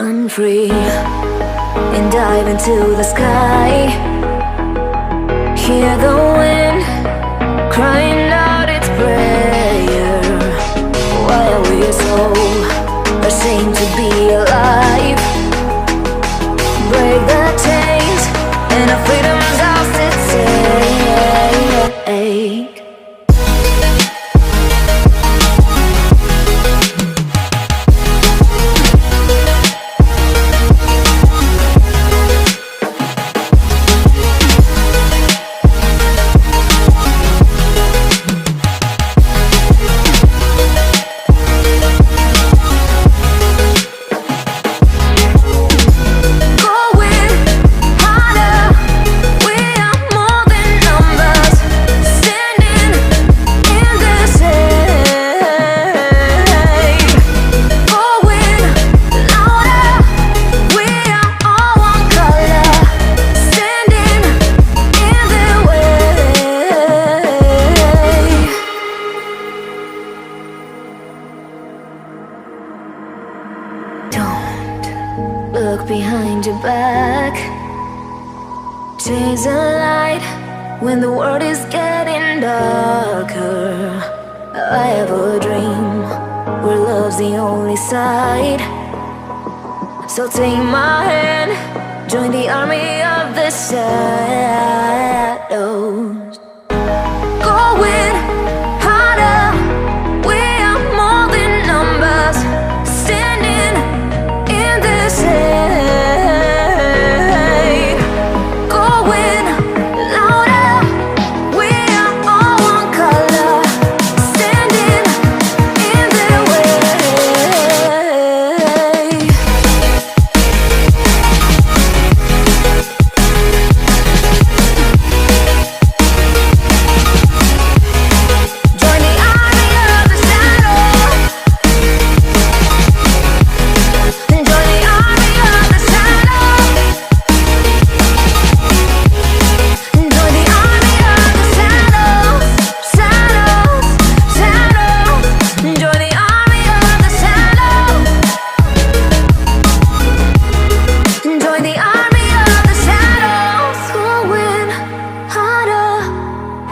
Run free and dive into the sky. Hear the wind crying out its prayer. Why are we so ashamed to be alive? Break the chains and our freedom's ours to take. Look behind your back. Chase a light when the world is getting darker. I have a dream where love's the only side. So take my hand, join the army of the shadows. Going harder, we are more than numbers. Standing in the shade, going louder. We are all one color, standing in the way. Join the army of the shadow. Join the army of the shadow. Join the army of the shadows, shadows, shadows. Join the army of the shadows. Join the army of the shadows. Going harder,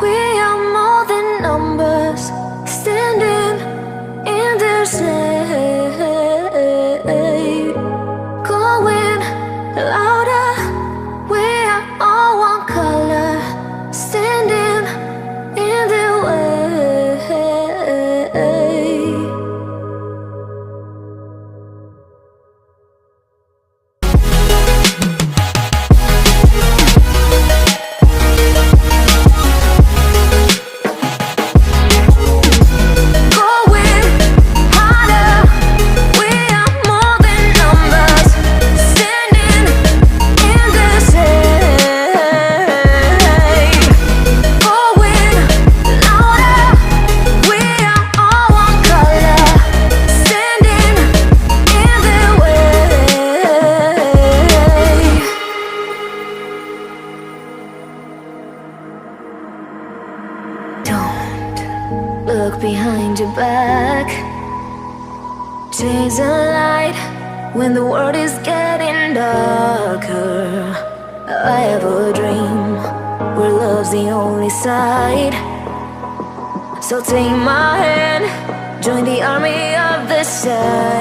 we are more than numbers. Standing in their shade, going louder. We are all one color, standing in their way. Going harder, we are more than numbers. Standing in the shade, going louder. We are all one color, standing in their way. Don't look behind your back. Chase a light when the world is getting darker. I have a dream where love's the only side. So take my hand, join the army of the shadows.